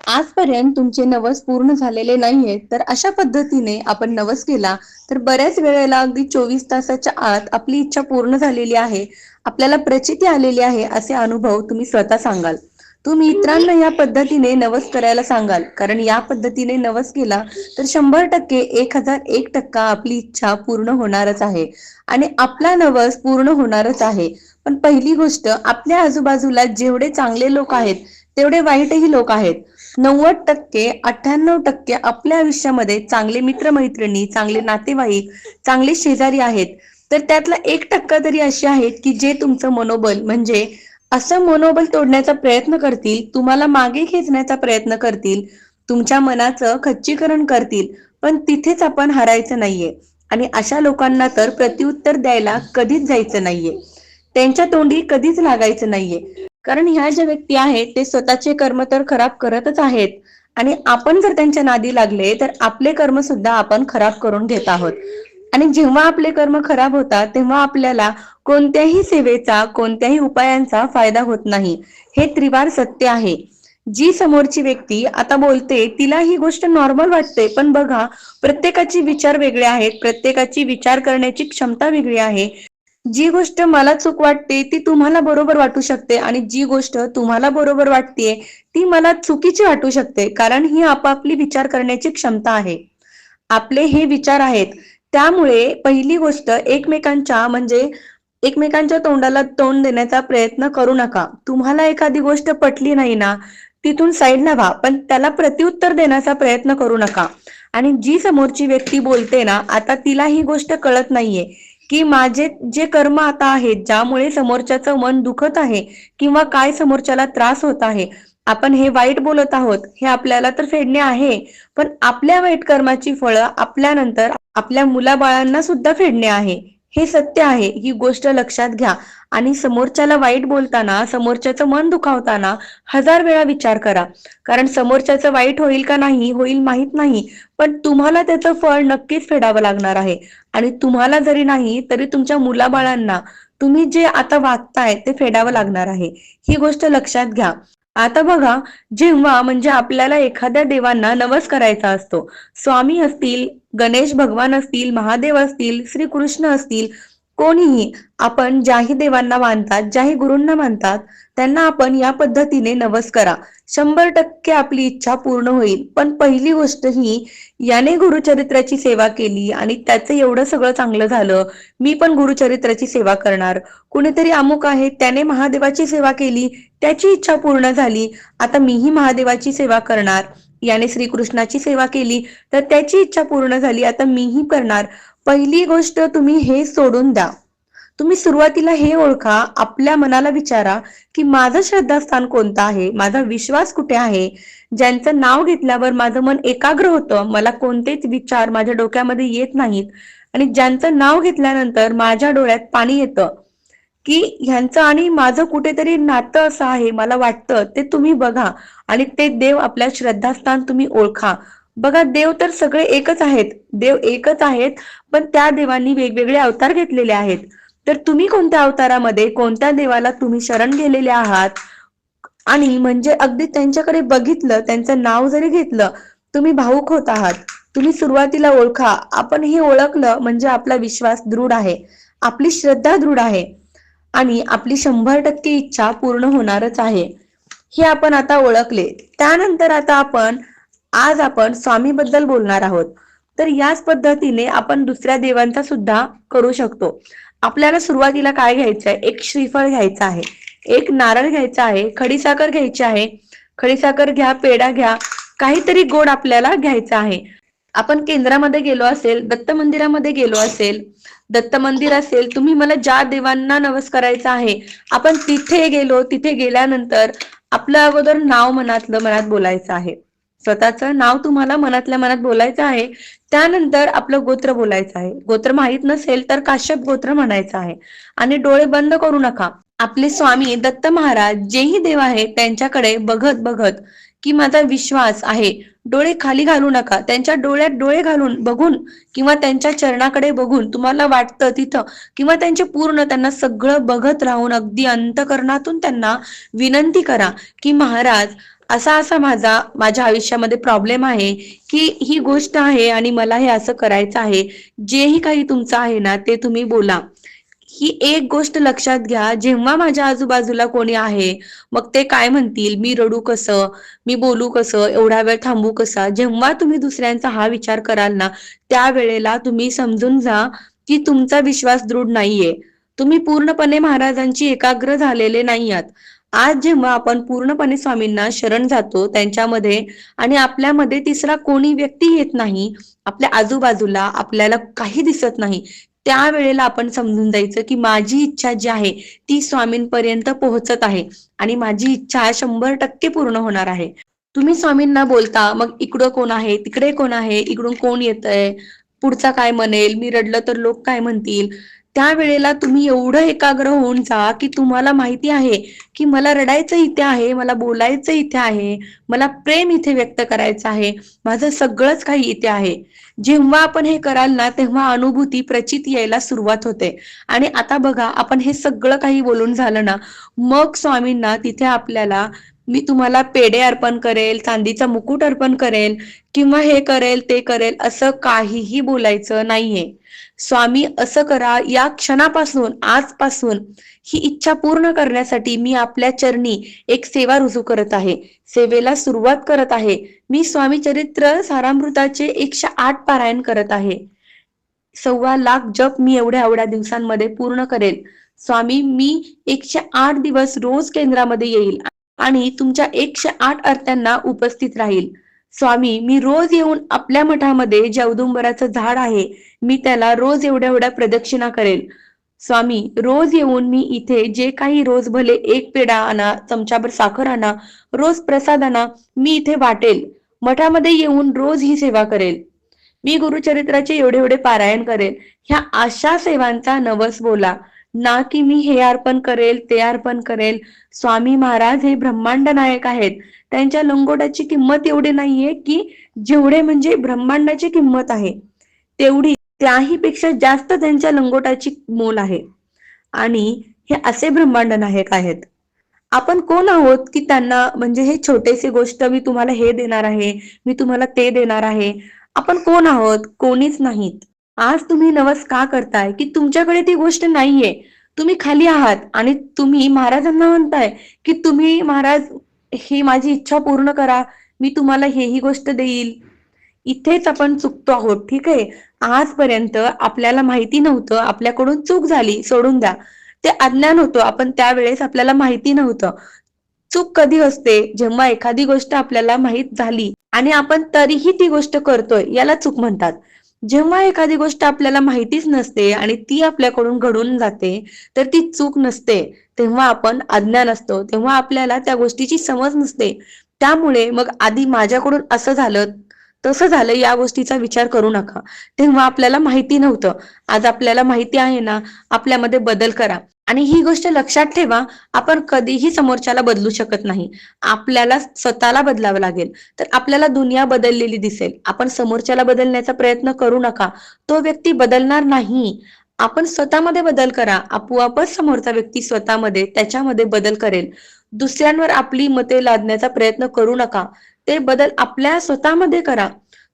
आजपर्यंत तुमचे नवस पूर्ण झालेले नाहीये, तर अशा पद्धतीने आपण नवस केला तर बऱ्याच वेळेला अगदी 24 तासाच्या आत आपली इच्छा पूर्ण झालेली आहे, आपल्याला प्रचिती आलेली आहे असे अनुभव तुम्ही स्वतः सांगाल. तुम्ही इतरांना या पद्धतीने नवस करायला सांगाल, कारण या पद्धतीने नवस केला तर 100% 1001% आपली इच्छा पूर्ण होणारच आहे आणि आपला नवस पूर्ण होणारच आहे. पण पहिली गोष्ट, आपल्या आजूबाजूला जेवढे चांगले लोक आहेत तेवढे वाईटही लोक आहेत. 90% 98% आपल्या आयुष्यामध्ये चांगले मित्रमैत्रिणी, चांगले नातेवाईक, चांगले शेजारी आहेत. तर त्यातला 1% तरी असे आहेत की जे तुमचं मनोबल म्हणजे असं मनोबल तोडण्याचा प्रयत्न करतील, तुम्हाला मागे खेचण्याचा प्रयत्न करतील, तुमच्या मनाचं खच्चीकरण करतील, पण तिथेच आपण हारायचं नाहीये. आणि अशा लोकांना तर प्रत्युत्तर द्यायला कधीच जायचं नाहीये, त्यांच्या तोंडी कधीच लागायचं नाहीये. कारण ह्या ज्या व्यक्ती आहेत ते स्वतःचे कर्म तर खराब करतच आहेत आणि आपण जर त्यांच्या नादी लागले तर आपले कर्म सुद्धा आपण खराब करून घेत आहोत. आणि जेव्हा आपले कर्म खराब होतात तेव्हा आपल्याला कोणत्याही सेवेचा, कोणत्याही उपायांचा फायदा होत नाही. हे त्रिवार सत्य आहे. जी समोरची व्यक्ती आता बोलते तिला ही गोष्ट नॉर्मल वाटते, पण बघा, प्रत्येकाची विचार वेगळे आहेत, प्रत्येकाची विचार करण्याची क्षमता वेगळी आहे. जी गोष्ट मला चूक वाटते ती तुम्हाला बरोबर वाटू शकते आणि जी गोष्ट तुम्हाला बरोबर वाटतेय ती मला चुकीची वाटू शकते, कारण ही आपापली विचार करण्याची क्षमता आहे. आपले हे विचार आहेत. त्यामुळे पहिली गोष्ट, एकमेकांच्या तोंडाला तोंड देण्याचा प्रयत्न करू नका. तुम्हाला एखादी गोष्ट पटली नाही ना, तिथून साईडला व्हा, पण त्याला प्रत्युत्तर देण्याचा प्रयत्न करू नका. आणि जी समोरची व्यक्ती बोलते ना, आता तिला ही गोष्ट कळत नाहीये की माझे जे कर्म आता आहेत, ज्यामुळे समोरच्याचं मन दुखत आहे किंवा काय समोरच्याला त्रास होत आहे, आपण हे वाईट बोलत आहोत, हे आपल्याला तर फेडणे आहे, पण आपल्या वाईट कर्माची फळं आपल्यानंतर आपल्या मुलाबाळांना सुद्धा फेडणे आहे. हे सत्य आहे, ही गोष्ट लक्षात घ्या. आणि समोरच्याला वाईट बोलताना, समोरच्याचं मन दुखावताना 1000 वेळा विचार करा, कारण समोरच्याचं वाईट होईल का नाही होईल माहित नाही, पण तुम्हाला त्याचं फळ नक्कीच फेडावं लागणार आहे. आणि तुम्हाला जरी नाही तरी तुमच्या मुलाबाळांना तुम्ही जे आता वागताय ते फेडावं लागणार आहे. ही गोष्ट लक्षात घ्या. आता बघा, जेव्हा म्हणजे आपल्याला एखाद्या देवांना नवस करायचा असतो, स्वामी असतील, गणेश भगवान असतील, महादेव असतील, श्रीकृष्ण असतील, कोणीही, आपण ज्याही देवांना मानतात, ज्याही गुरूंना मानतात, त्यांना आपण या पद्धतीने नवस करा. 100% आपली इच्छा पूर्ण होईल. पण पहिली गोष्ट ही, याने गुरुचरित्राची सेवा केली आणि त्याचं एवढं सगळं चांगलं झालं, मी पण गुरुचरित्राची सेवा करणार. कुणीतरी अमुक आहे, त्याने महादेवाची सेवा केली, त्याची इच्छा पूर्ण झाली, आता मीही महादेवाची सेवा करणार. याने श्रीकृष्णाची सेवा केली तर त्याची इच्छा पूर्ण झाली, आता मीही करणार. पहिली गोष्ट, तुम्ही हे सोडून द्या. तुम्ही सुरुवातीला हे ओळखा, आपल्या मनाला विचारा की माझं श्रद्धास्थान कोणतं आहे, माझा विश्वास कुठे आहे, ज्यांचं नाव घेतल्यावर माझं मन एकाग्र होतं, मला कोणतेच विचार माझ्या डोक्यामध्ये येत नाहीत, आणि ज्यांचं नाव घेतल्यानंतर माझ्या डोळ्यात पाणी येतं की ह्यांचं आणि माझं कुठेतरी नातं असं आहे, मला वाटतं, ते तुम्ही बघा. आणि ते देव, आपल्या श्रद्धास्थान तुम्ही ओळखा. बघा, देव तर सगळे एकच आहेत, देव एकच आहेत, पण त्या देवांनी वेगवेगळे अवतार घेतलेले आहेत. तर तुम्ही कोणत्या अवतारामध्ये, कोणत्या देवाला तुम्ही शरण गेलेले आहात, आणि म्हणजे अगदी त्यांच्याकडे बघितलं, त्यांचं नाव जरी घेतलं, तुम्ही भावुक होत आहात. तुम्ही सुरुवातीला ओळखा. आपण हे ओळखलं म्हणजे आपला विश्वास दृढ आहे, आपली श्रद्धा दृढ आहे आणि आपली 100% इच्छा पूर्ण होणारच आहे. हे आपण आता ओळखले. त्यानंतर आता आज आपण स्वामीबद्दल बोलणार आहोत. तर याच पद्धतीने आपण दुसऱ्या देवांचा सुद्धा करू शकतो. आपल्याला सुरुवातीला काय घ्यायचं आहे? एक श्रीफळ घ्यायचं आहे, एक नारळ घ्यायचा आहे, खडीसाखर घ्यायची आहे. खडीसाखर घ्या, पेढा घ्या, काहीतरी गोड आपल्याला घ्यायचं आहे. आपण केंद्रामध्ये गेलो असेल, दत्त मंदिरामध्ये गेलो असेल, दत्त मंदिर असेल, तुम्ही मला ज्या देवांना नवस करायचा आहे, आपण तिथे गेलो, तिथे गेल्यानंतर आपलं अगोदर नाव मनातलं मनात बोलायचं आहे. स्वतःचं नाव तुम्हाला मनातल्या मनात बोलायचं आहे. त्यानंतर आपलं गोत्र बोलायचं आहे. गोत्र माहित नसेल तर काश्यप गोत्र म्हणायचं आहे. आणि डोळे बंद करू नका. आपले स्वामी दत्त महाराज जेही देव आहेत त्यांच्याकडे बघत बघत की माझा विश्वास आहे, डोळे खाली घालू नका. त्यांच्या डोळ्यात डोळे घालून बघून किंवा त्यांच्या चरणाकडे बघून तुम्हाला वाटतं तिथं, किंवा त्यांना सगळं बघत राहून अगदी अंतकरणातून त्यांना विनंती करा की महाराज, असा असा माझ्या आयुष्यामध्ये प्रॉब्लेम आहे, की ही गोष्ट आहे आणि मला हे असं करायचं आहे. जेही काही तुमचं आहे ना, ते तुम्ही बोला. ही एक गोष्ट लक्षात घ्या, जेव्हा माझ्या आजूबाजूला कोणी आहे, मग ते काय म्हणतील, मी रडू कसं, मी बोलू कसं, एवढा वेळ थांबू कसा? जेव्हा तुम्ही दुसऱ्यांचा हा विचार कराल ना, त्यावेळेला तुम्ही समजून जा, की तुमचा विश्वास दृढ नाहीये. तुम्ही पूर्णपणे महाराजांची एकाग्र झालेले नाही आहात. आज जेव्हा आपण पूर्णपणे स्वामींना शरण जातो त्यांच्यामध्ये आणि आपल्यामध्ये तिसरा कोणी व्यक्ती येत नाही, आपल्या आजूबाजूला आपल्याला काही दिसत नाही, त्यावेळेला आपण समजून जायचं की माझी इच्छा जी आहे ती स्वामींपर्यंत पोहोचत आहे आणि माझी इच्छा 100% पूर्ण होणार आहे. तुम्ही स्वामींना बोलता, मग इकडं कोण आहे, तिकडे कोण आहे, इकडून कोण येतंय, पुढचा काय म्हणेल, मी रडलं तर लोक काय म्हणतील. त्यावेळेला तुम्ही एवढं एकाग्र होऊन जा, की तुम्हाला माहिती आहे, की मला रडायचं इथे आहे, मला बोलायचं इथे आहे, मला प्रेम इथे व्यक्त करायचं आहे, माझं सगळंच काही इथे आहे. जेव्हा आपण हे कराल ना, तेव्हा अनुभूती प्रचिती यायला सुरुवात होते. आणि आता बघा, आपण हे सगळं काही बोलून झालं ना, मग स्वामींना तिथे आपल्याला मी तुम्हाला पेढे अर्पण करेल, चांदीचा मुकुट अर्पण करेल किंवा हे करेल, ते करेल असं काहीही बोलायचं नाहीये. स्वामी असं करा, या क्षणापासून, आजपासून ही इच्छा पूर्ण करण्यासाठी मी आपल्या चरणी एक सेवा रुजू करत आहे. सेवेला सुरुवात करत आहे. मी स्वामी चरित्र सारामृताचे 108 पारायण करत आहे. 1.25 लाख जप मी एवढ्या दिवसांमध्ये पूर्ण करेल. स्वामी, मी 108 दिवस रोज केंद्रामध्ये येईल आणि तुमच्या 108 आरत्यांना उपस्थित राहील. स्वामी, मी रोज येऊन आपल्या मठामध्ये जे औदुंबराचं झाड आहे, मी त्याला रोज एवढ्या प्रदक्षिणा करेल. स्वामी, रोज येऊन मी इथे जे काही रोज भले एक पेढा आणा, चमचाभर साखर आणा, रोज प्रसाद आणा, मी इथे वाटेल. मठामध्ये येऊन रोज ही सेवा करेल. मी गुरुचरित्राचे एवढे पारायण करेल. ह्या अशा सेवांचा नवस बोला, ना की मी हे अर्पण करेल, ते अर्पण करेल. स्वामी महाराज हे ब्रह्मांड नायक आहेत. त्यांच्या लंगोटाची किंमत एवढी नाहीये, की जेवढे म्हणजे ब्रह्मांडाची किंमत आहे तेवढी, त्याही पेक्षा जास्त त्यांच्या लंगोटाची मोल आहे. आणि हे असे ब्रह्मांड नायक आहेत. आपण कोण आहोत की त्यांना म्हणजे हे छोटेसे गोष्ट मी तुम्हाला हे देणार आहे, मी तुम्हाला ते देणार आहे. आपण कोण आहोत? कोणीच नाहीत. आज तुम्ही नवस का करताय? की तुमच्याकडे ती गोष्ट नाहीये. तुम्ही खाली आहात आणि तुम्ही महाराजांना म्हणताय की तुम्ही महाराज ही माझी इच्छा पूर्ण करा, मी तुम्हाला ही गोष्ट देईल. इथेच आपण चुकतो आहोत. ठीक आहे, आजपर्यंत आपल्याला माहिती नव्हतं, आपल्याकडून चूक झाली, सोडून द्या. ते अज्ञान होतं, आपण त्यावेळेस आपल्याला माहिती नव्हतं. चूक कधी असते? जेव्हा एखादी गोष्ट आपल्याला माहित झाली आणि आपण तरीही ती गोष्ट करतोय, याला चूक म्हणतात. जेव्हा एखादी गोष्ट आपल्याला माहितीच नसते आणि ती आपल्याकडून घडून जाते, तर ती चूक नसते. तेव्हा आपण अज्ञान असतो, तेव्हा आपल्याला त्या गोष्टीची समज नसते. त्यामुळे मग आधी माझ्याकडून असं झालं, तसं झालं या गोष्टीचा विचार करू नका. तेव्हा आपल्याला माहिती नव्हतं. आज आपल्याला माहिती आहे ना, आपल्यामध्ये बदल करा. आणि ही गोष्ट लक्षात ठेवा, आपण कधीही समोरच्याला बदलू शकत नाही. आपल्याला स्वतःला बदलावं लागेल. तर आपल्याला दुनिया बदललेली दिसेल. आपण समोरच्याला बदलण्याचा प्रयत्न करू नका. तो व्यक्ती बदलणार नाही. आपण स्वतःमध्ये बदल करा. आपोआपच समोरचा व्यक्ती स्वतःमध्ये त्याच्यामध्ये बदल करेल. दुसऱ्यांवर आपली मते लादण्याचा प्रयत्न करू नका. ते बदल आपल्या स्वतःमध्ये करा.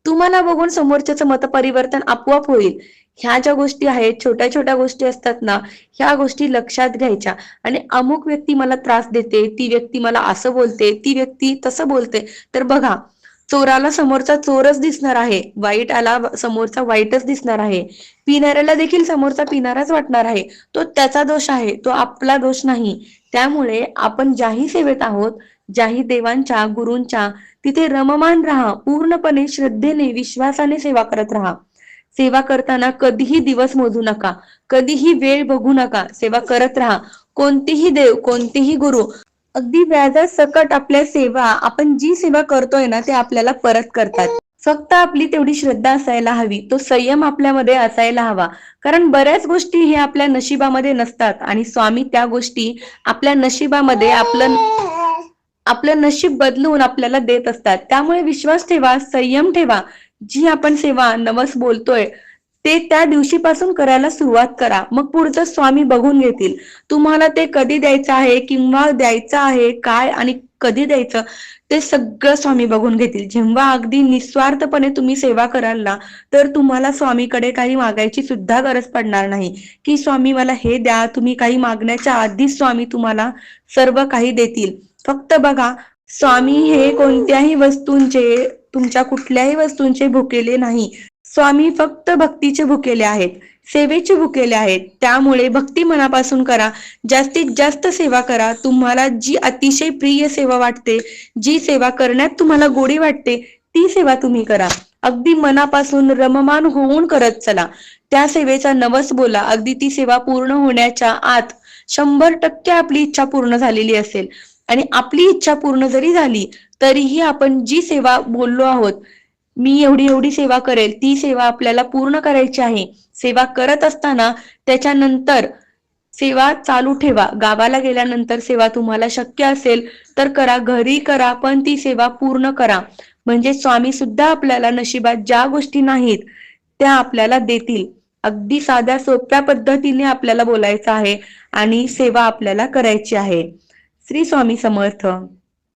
तुम्हाला बघून समोरच्याचं मत परिवर्तन आपोआप होईल. ह्या ज्या गोष्टी आहेत, छोट्या गोष्टी असतात ना, ह्या गोष्टी लक्षात घ्यायच्या. आणि अमुक व्यक्ती मला त्रास देते, ती व्यक्ती मला असं बोलते, ती व्यक्ती तसं बोलते, तर बघा, चोराला समोरचा चोरच दिसणार आहे, वाईटाला समोरचा वाईटच दिसणार आहे, पिणाऱ्याला देखील समोरचा पिणाराच वाटणार आहे. तो त्याचा दोष आहे, तो आपला दोष नाही. त्यामुळे आपण ज्याही सेवेत आहोत, ज्याही देवांच्या, गुरूंच्या, तिथे रममान राहा. पूर्णपणे श्रद्धेने, विश्वासाने सेवा करत राहा. सेवा करताना कधीही दिवस मोजू नका, कधीही वेळ बघू नका. सेवा करत राहा. कोणतेही देव, कोणतेही गुरु अगदी व्याजासकट आपल्या सेवा, आपण जी सेवा करतोय ना, ते आपल्याला परत करतात. फक्त आपली तेवढी श्रद्धा असायला हवी, तो संयम आपल्यामध्ये असायला हवा. कारण बऱ्याच गोष्टी हे आपल्या नशिबामध्ये नसतात आणि स्वामी त्या गोष्टी आपल्या नशिबामध्ये आपलं नशीब बदलून आपल्याला देत असतात. त्यामुळे विश्वास ठेवा, संयम ठेवा. जी आपण सेवा, नवस बोलतोय, ते त्या दिवशीपासून करायला सुरुवात करा. मग पुढचं स्वामी बघून घेतील. तुम्हाला ते कधी द्यायचं आहे किंवा द्यायचं आहे काय आणि कधी द्यायचं ते सगळं स्वामी बघून घेतील. जेव्हा अगदी निस्वार्थपणे तुम्ही सेवा कराल ना, तर तुम्हाला स्वामीकडे काही मागायची सुद्धा गरज पडणार नाही, की स्वामी मला हे द्या. तुम्ही काही मागण्याच्या आधीच स्वामी तुम्हाला सर्व काही देतील. फक्त बघा, स्वामी हे कोणत्याही वस्तूंचे, तुमच्या कुठल्याही वस्तूंचे भुकेले नाही. स्वामी फक्त भक्तीचे भुकेले आहेत, सेवेचे भुकेले आहेत. त्यामुळे भक्ती मनापासून करा, जास्तीत जास्त सेवा करा. तुम्हाला जी अतिशय प्रिय सेवा वाटते, जी सेवा करण्यात तुम्हाला गोडी वाटते, ती सेवा तुम्ही करा. अगदी मनापासून रममान होऊन करत चला. त्या सेवेचा नवस बोला. अगदी ती सेवा पूर्ण होण्याच्या आत 100% आपली इच्छा पूर्ण झालेली असेल. आणि आपली इच्छा पूर्ण जरी झाली तरीही आपण जी सेवा बोललो आहोत, मी एवढी एवढी सेवा करेल, ती सेवा आपल्याला पूर्ण करायची आहे. सेवा करत असताना त्याच्यानंतर सेवा चालू ठेवा. गावाला गेल्यानंतर सेवा तुम्हाला शक्य असेल तर करा, घरी करा, पण ती सेवा पूर्ण करा. म्हणजे स्वामी सुद्धा आपल्याला नशिबात ज्या गोष्टी नाहीत त्या आपल्याला देतील. अगदी साध्या सोप्या पद्धतीने आपल्याला बोलायचं आहे आणि सेवा आपल्याला करायची आहे. श्री स्वामी समर्थ.